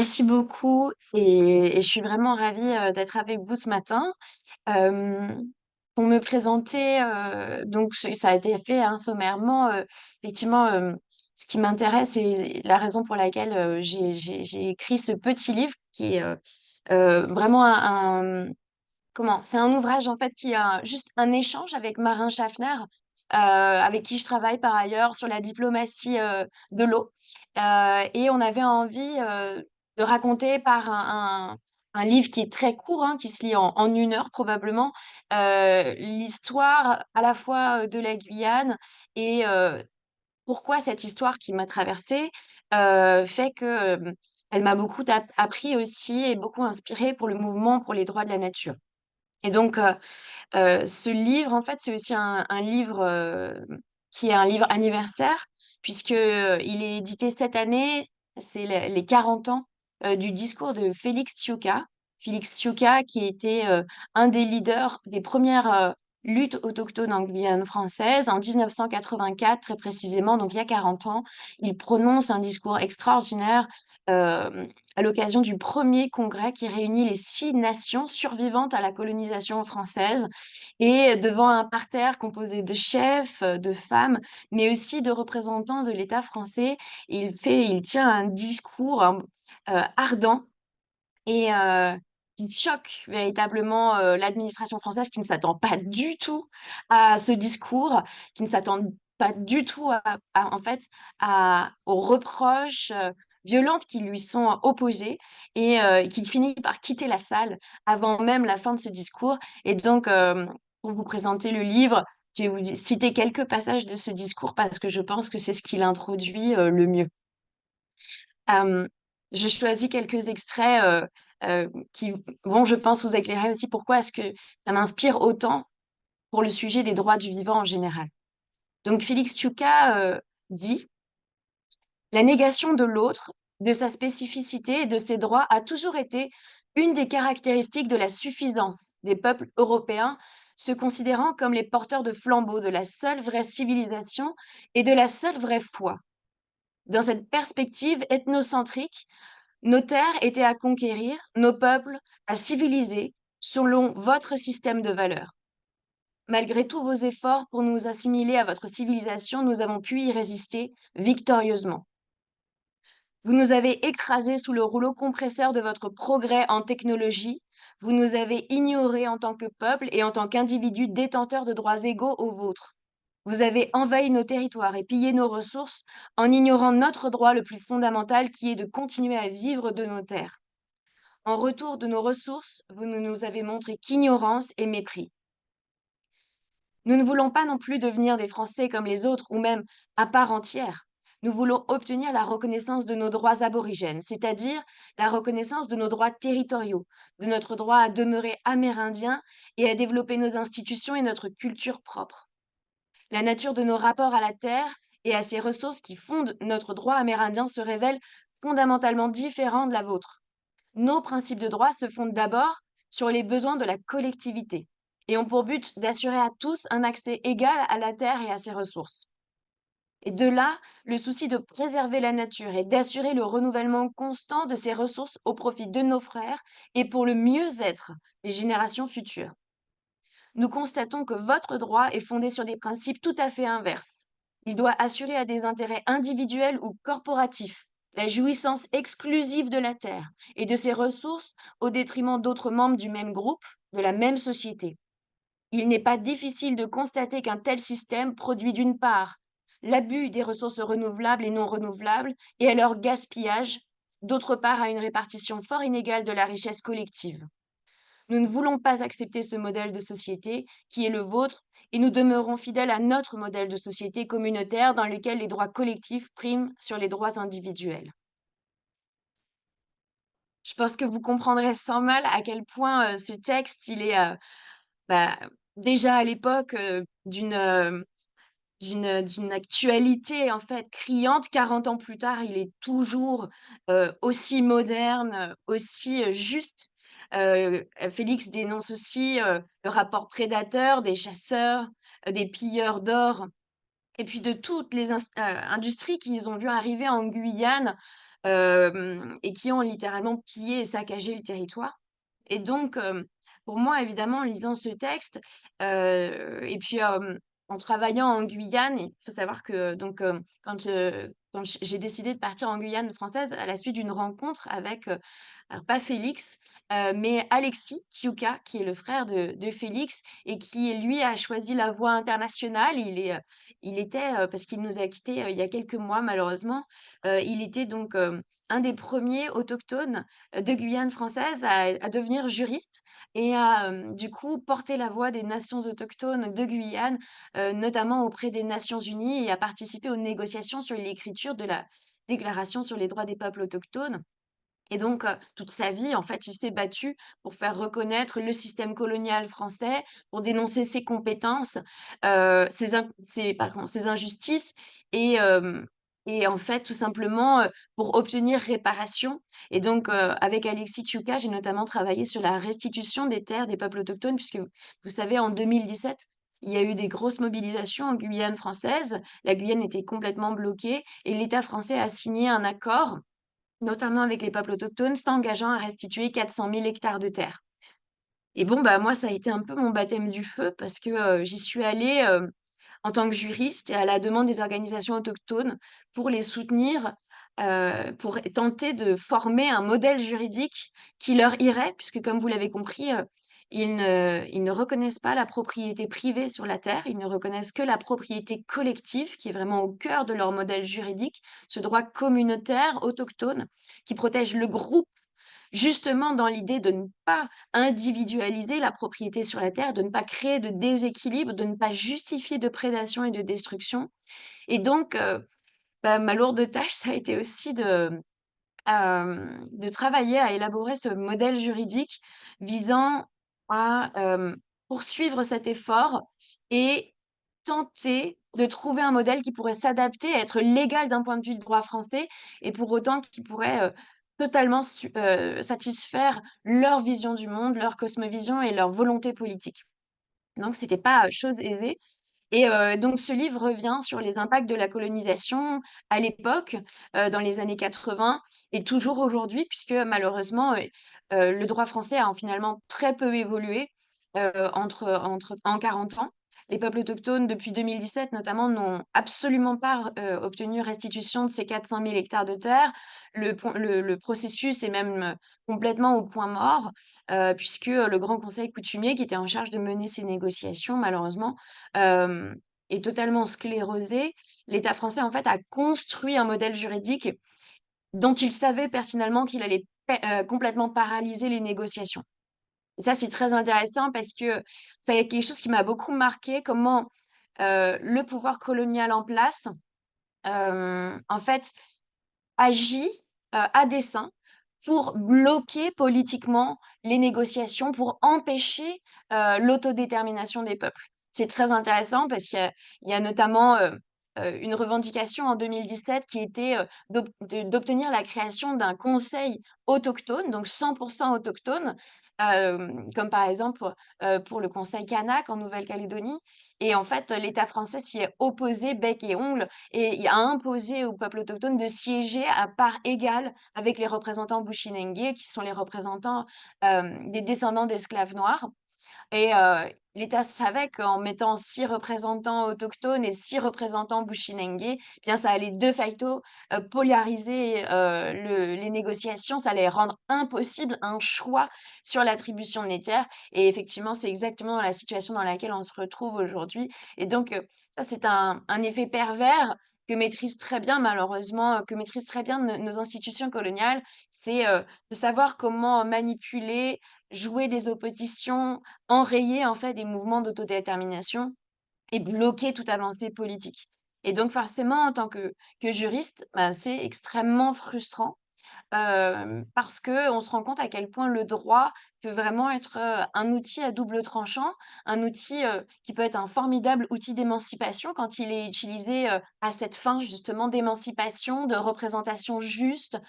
Merci beaucoup et je suis vraiment ravie, d'être avec vous ce matin. Hem, pour me présenter, donc ça a été fait, hein, sommairement, effectivement, ce qui m'intéresse et la raison pour laquelle, j'ai écrit ce petit livre qui est, vraiment comment? C'est un ouvrage, en fait, qui a juste un échange avec Marin Schaffner, avec qui je travaille par ailleurs sur la diplomatie, de l'eau. Et on avait envie, de raconter par un livre qui est très court, hein, qui se lit en 1 heure probablement, l'histoire à la fois, de la Guyane et pourquoi cette histoire qui m'a traversée, fait que, elle m'a beaucoup appris aussi et beaucoup inspirée pour le mouvement pour les droits de la nature. Et donc, ce livre, en fait, c'est aussi un livre, qui est un livre anniversaire puisque, il est édité cette année. C'est les 40 ans, du discours de Félix Thiouka. Félix Thiouka qui était, un des leaders des premières luttes autochtones en Guyane française en 1984 très précisément, donc il y a 40 ans. Il prononce un discours extraordinaire, à l'occasion du premier congrès qui réunit les 6 nations survivantes à la colonisation française et devant un parterre composé de chefs, de femmes, mais aussi de représentants de l'État français. Il tient un discours, ardent et qui choque véritablement, l'administration française qui ne s'attend pas du tout à ce discours, qui ne s'attend pas du tout en fait, aux reproches, violentes qui lui sont opposées et qui finit par quitter la salle avant même la fin de ce discours. Et donc, pour vous présenter le livre, je vais vous citer quelques passages de ce discours parce que je pense que c'est ce qui l'introduit, le mieux. Hem, je choisis quelques extraits, qui vont, je pense, vous éclairer aussi pourquoi est-ce que ça m'inspire autant pour le sujet des droits du vivant en général. Donc Félix Tchouka, dit: «La négation de l'autre, de sa spécificité et de ses droits a toujours été une des caractéristiques de la suffisance des peuples européens, se considérant comme les porteurs de flambeaux de la seule vraie civilisation et de la seule vraie foi. Dans cette perspective ethnocentrique, nos terres étaient à conquérir, nos peuples à civiliser, selon votre système de valeurs. Malgré tous vos efforts pour nous assimiler à votre civilisation, nous avons pu y résister victorieusement. Vous nous avez écrasés sous le rouleau compresseur de votre progrès en technologie, vous nous avez ignorés en tant que peuple et en tant qu'individus détenteurs de droits égaux aux vôtres. Vous avez envahi nos territoires et pillé nos ressources en ignorant notre droit le plus fondamental qui est de continuer à vivre de nos terres. En retour de nos ressources, vous ne nous avez montré qu'ignorance et mépris. Nous ne voulons pas non plus devenir des Français comme les autres ou même à part entière. Nous voulons obtenir la reconnaissance de nos droits aborigènes, c'est-à-dire la reconnaissance de nos droits territoriaux, de notre droit à demeurer amérindien et à développer nos institutions et notre culture propre. La nature de nos rapports à la terre et à ses ressources qui fondent notre droit amérindien se révèle fondamentalement différent de la vôtre. Nos principes de droit se fondent d'abord sur les besoins de la collectivité et ont pour but d'assurer à tous un accès égal à la terre et à ses ressources. Et de là, le souci de préserver la nature et d'assurer le renouvellement constant de ses ressources au profit de nos frères et pour le mieux-être des générations futures. Nous constatons que votre droit est fondé sur des principes tout à fait inverses. Il doit assurer à des intérêts individuels ou corporatifs la jouissance exclusive de la terre et de ses ressources au détriment d'autres membres du même groupe, de la même société. Il n'est pas difficile de constater qu'un tel système produit d'une part l'abus des ressources renouvelables et non renouvelables et à leur gaspillage, d'autre part à une répartition fort inégale de la richesse collective. Nous ne voulons pas accepter ce modèle de société qui est le vôtre et nous demeurons fidèles à notre modèle de société communautaire dans lequel les droits collectifs priment sur les droits individuels. Je pense que vous comprendrez sans mal à quel point, ce texte, il est, bah, déjà à l'époque, d'une actualité, en fait, criante. 40 ans plus tard, il est toujours, aussi moderne, aussi, juste. Félix dénonce aussi, le rapport prédateur des chasseurs, des pilleurs d'or et puis de toutes les industries qu'ils ont vu arriver en Guyane, et qui ont littéralement pillé et saccagé le territoire. Et donc, pour moi, évidemment, en lisant ce texte, et puis, en travaillant en Guyane, il faut savoir que donc, quand j'ai décidé de partir en Guyane française à la suite d'une rencontre avec, alors pas Félix, mais Alexis Kiuka, qui est le frère de Félix et qui, lui, a choisi la voie internationale. Il était, parce qu'il nous a quittés, il y a quelques mois malheureusement, il était donc, un des premiers autochtones, de Guyane française à devenir juriste et à, du coup, porter la voix des nations autochtones de Guyane, notamment auprès des Nations unies et à participer aux négociations sur l'écriture de la Déclaration sur les droits des peuples autochtones. Et donc, toute sa vie, en fait, il s'est battu pour faire reconnaître le système colonial français, pour dénoncer ses compétences, ses injustices et en fait, tout simplement, pour obtenir réparation. Et donc, avec Alexis Tchouka, j'ai notamment travaillé sur la restitution des terres des peuples autochtones puisque vous savez, en 2017, il y a eu des grosses mobilisations en Guyane française. La Guyane était complètement bloquée et l'État français a signé un accord notamment avec les peuples autochtones, s'engageant à restituer 400 000 hectares de terre. Et bon, bah, moi, ça a été un peu mon baptême du feu parce que, j'y suis allée, en tant que juriste et à la demande des organisations autochtones pour les soutenir, pour tenter de former un modèle juridique qui leur irait puisque comme vous l'avez compris, ils ne reconnaissent pas la propriété privée sur la terre, ils ne reconnaissent que la propriété collective qui est vraiment au cœur de leur modèle juridique, ce droit communautaire autochtone qui protège le groupe. Justement dans l'idée de ne pas individualiser la propriété sur la terre, de ne pas créer de déséquilibre, de ne pas justifier de prédation et de destruction. Et donc, bah, ma lourde tâche, ça a été aussi de travailler à élaborer ce modèle juridique visant à, poursuivre cet effort et tenter de trouver un modèle qui pourrait s'adapter, être légal d'un point de vue du droit français et pour autant qui pourrait, totalement satisfaire leur vision du monde, leur cosmovision et leur volonté politique. Donc c'était pas, chose aisée et donc ce livre revient sur les impacts de la colonisation à l'époque, dans les années 80 et toujours aujourd'hui puisque malheureusement, le droit français a finalement très peu évolué, en 40 ans. Les peuples autochtones depuis 2017 notamment n'ont absolument pas obtenu restitution de ces 400 000 hectares de terre. Le processus est même, complètement au point mort, puisque, le Grand Conseil coutumier qui était en charge de mener ces négociations malheureusement, hem, est totalement sclérosé. L'État français, en fait, a construit un modèle juridique dont il savait pertinemment qu'il allait complètement paralyser les négociations. Et ça, c'est très intéressant parce que c'est quelque chose qui m'a beaucoup marqué comment, le pouvoir colonial en place, en fait, agit, à dessein pour bloquer politiquement les négociations, pour empêcher, l'autodétermination des peuples. C'est très intéressant parce qu'il y a notamment, une revendication en 2017 qui était, d'obtenir la création d'un conseil autochtone, donc 100 autochtone, comme par exemple, pour le conseil kanak en Nouvelle-Calédonie et en fait, l'État français s'y est opposé bec et ongles et il a imposé au peuple autochtone de siéger à part égale avec les représentants Bushinengue, qui sont les représentants, des descendants d'esclaves noirs. Et l'État savait qu'en mettant 6 représentants autochtones et 6 représentants Bushinengue, eh bien ça allait de facto, polariser, les négociations, ça allait rendre impossible un choix sur l'attribution des terres et effectivement, c'est exactement la situation dans laquelle on se retrouve aujourd'hui et donc ça, c'est un effet pervers que maîtrisent très bien malheureusement, que maîtrisent très bien nos institutions coloniales. C'est, de savoir comment manipuler, jouer des oppositions, enrayer en fait des mouvements d'autodétermination et bloquer toute avancée politique. Et donc forcément en tant que juriste, bah, c'est extrêmement frustrant, parce qu'on se rend compte à quel point le droit peut vraiment être, un outil à double tranchant, un outil, qui peut être un formidable outil d'émancipation quand il est utilisé, à cette fin justement d'émancipation, de représentation juste,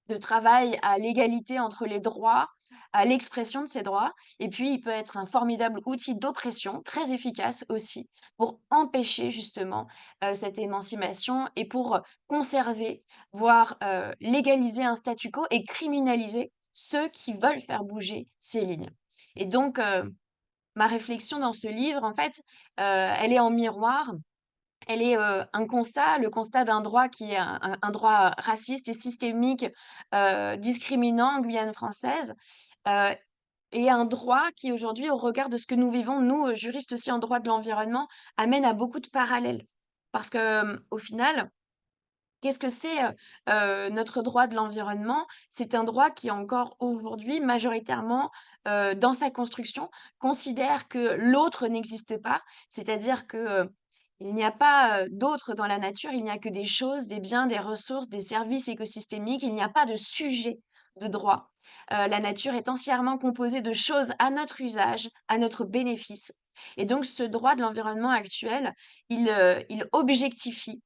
de travail à l'égalité entre les droits, à l'expression de ces droits et puis il peut être un formidable outil d'oppression, très efficace aussi, pour empêcher justement, cette émancipation et pour, conserver, voire, légaliser un statu quo et criminaliser ceux qui veulent faire bouger ces lignes et donc ma réflexion dans ce livre, en fait, elle est en miroir. Elle est, un constat, le constat d'un droit qui est un droit raciste et systémique, discriminant en Guyane française, heu et un droit qui aujourd'hui, au regard de ce que nous vivons, nous, juristes aussi en droit de l'environnement, amène à beaucoup de parallèles. Parce que, au final, qu'est-ce que c'est, notre droit de l'environnement? C'est un droit qui encore aujourd'hui majoritairement, dans sa construction, considère que l'autre n'existe pas. C'est-à-dire que, il n'y a pas, d'autre dans la nature, il n'y a que des choses, des biens, des ressources, des services écosystémiques, il n'y a pas de sujet de droit. La nature est entièrement composée de choses à notre usage, à notre bénéfice et donc ce droit de l'environnement actuel, il objectifie,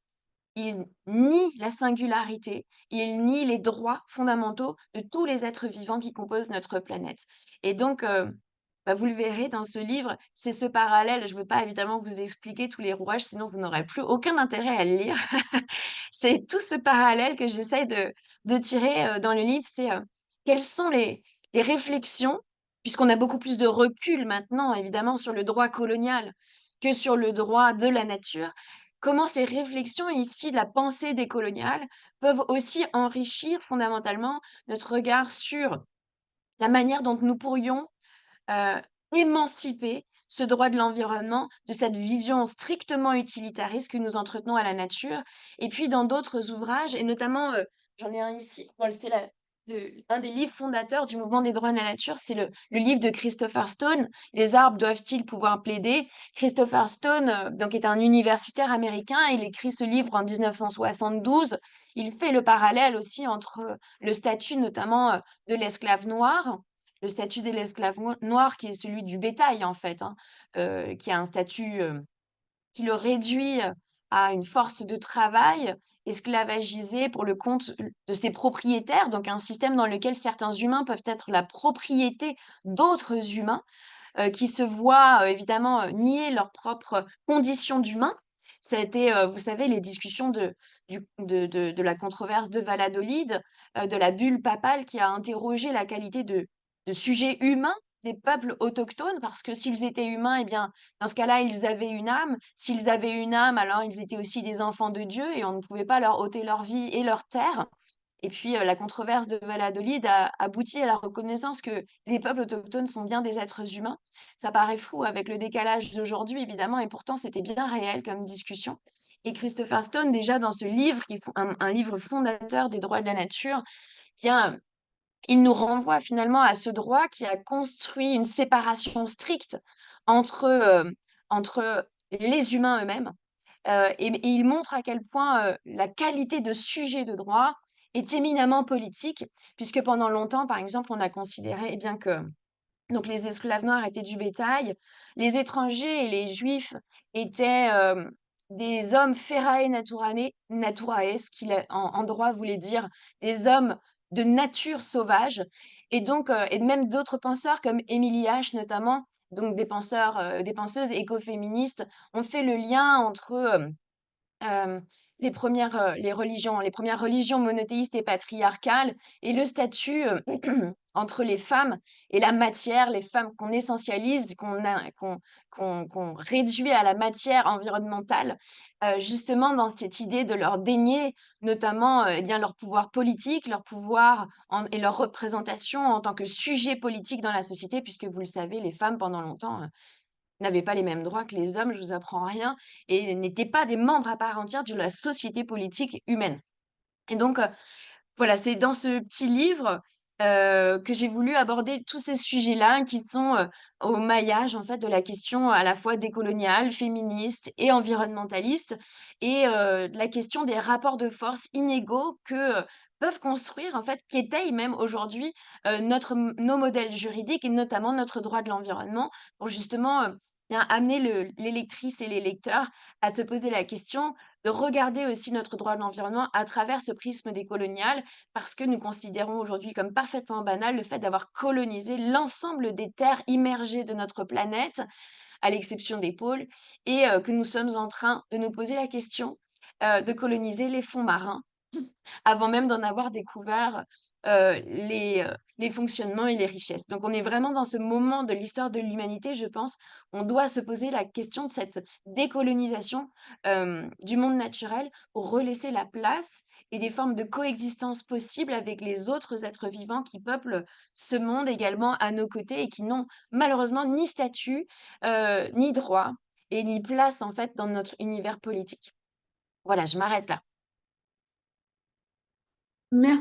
il nie la singularité, il nie les droits fondamentaux de tous les êtres vivants qui composent notre planète et donc bah, vous le verrez dans ce livre, c'est ce parallèle. Je ne veux pas évidemment vous expliquer tous les rouages, sinon vous n'aurez plus aucun intérêt à le lire. C'est tout ce parallèle que j'essaie de tirer, dans le livre, c'est, quelles sont les réflexions, puisqu'on a beaucoup plus de recul maintenant évidemment sur le droit colonial que sur le droit de la nature. Comment ces réflexions ici de la pensée décoloniale peuvent aussi enrichir fondamentalement notre regard sur la manière dont nous pourrions, heu, émanciper ce droit de l'environnement de cette vision strictement utilitariste que nous entretenons à la nature. Et puis dans d'autres ouvrages et notamment, j'en ai un ici, bon c'est un des livres fondateurs du mouvement des droits de la nature, c'est le livre de Christopher Stone, «Les arbres doivent-ils pouvoir plaider?» Christopher Stone, donc est un universitaire américain, il écrit ce livre en 1972. Il fait le parallèle aussi entre, le statut notamment, de l'esclave noir, le statut de l'esclave noir qui est celui du bétail en fait, hein, qui a un statut, qui le réduit, à une force de travail esclavagisée pour le compte de ses propriétaires, donc un système dans lequel certains humains peuvent être la propriété d'autres humains, qui se voient, évidemment, nier leurs propres conditions d'humains. Ça a été, vous savez, les discussions de la controverse de Valladolid, de la bulle papale qui a interrogé la qualité de sujet humain des peuples autochtones, parce que s'ils étaient humains et bien, dans ce cas-là, ils avaient une âme. S'ils avaient une âme, alors ils étaient aussi des enfants de Dieu et on ne pouvait pas leur ôter leur vie et leur terre. Et puis, la controverse de Valladolid a abouti à la reconnaissance que les peuples autochtones sont bien des êtres humains. Ça paraît fou avec le décalage d'aujourd'hui, évidemment, et pourtant c'était bien réel comme discussion. Et Christopher Stone, déjà dans ce livre, qui est un livre fondateur des droits de la nature, bien, il nous renvoie finalement à ce droit qui a construit une séparation stricte entre, entre les humains eux-mêmes. Et il montre à quel point, la qualité de sujet de droit est éminemment politique, puisque pendant longtemps, par exemple, on a considéré, eh bien, que donc les esclaves noirs étaient du bétail, les étrangers et les juifs étaient, des hommes ferae naturae, ce qui en droit voulait dire des hommes de nature sauvage et donc et même d'autres penseurs comme Emily H notamment, donc des penseurs, des penseuses écoféministes ont fait le lien entre, Hem, les premières religions monothéistes et patriarcales et le statut, entre les femmes et la matière, les femmes qu'on essentialise, qu'on réduit à la matière environnementale, justement dans cette idée de leur dénier notamment, eh bien leur pouvoir politique, leur pouvoir en et leur représentation en tant que sujet politique dans la société puisque vous le savez, les femmes pendant longtemps, n'avaient pas les mêmes droits que les hommes, je vous apprends rien et n'étaient pas des membres à part entière de la société politique humaine et donc voilà, c'est dans ce petit livre, que j'ai voulu aborder tous ces sujets-là qui sont, au maillage, en fait, de la question à la fois décoloniale, féministe et environnementaliste et de la question des rapports de force inégaux que, peuvent construire, en fait, qu'étayent même aujourd'hui, nos modèles juridiques et notamment notre droit de l'environnement pour justement, bien, amener les lectrices et les lecteurs à se poser la question de regarder aussi notre droit de l'environnement à travers ce prisme décolonial, parce que nous considérons aujourd'hui comme parfaitement banal le fait d'avoir colonisé l'ensemble des terres immergées de notre planète, à l'exception des pôles, et que nous sommes en train de nous poser la question, de coloniser les fonds marins avant même d'en avoir découvert, les fonctionnements et les richesses. Donc on est vraiment dans ce moment de l'histoire de l'humanité, je pense, on doit se poser la question de cette décolonisation, du monde naturel pour relaisser la place et des formes de coexistence possibles avec les autres êtres vivants qui peuplent ce monde également à nos côtés et qui n'ont malheureusement ni statut, ni droit et ni place en fait dans notre univers politique. Voilà, je m'arrête là. Merci.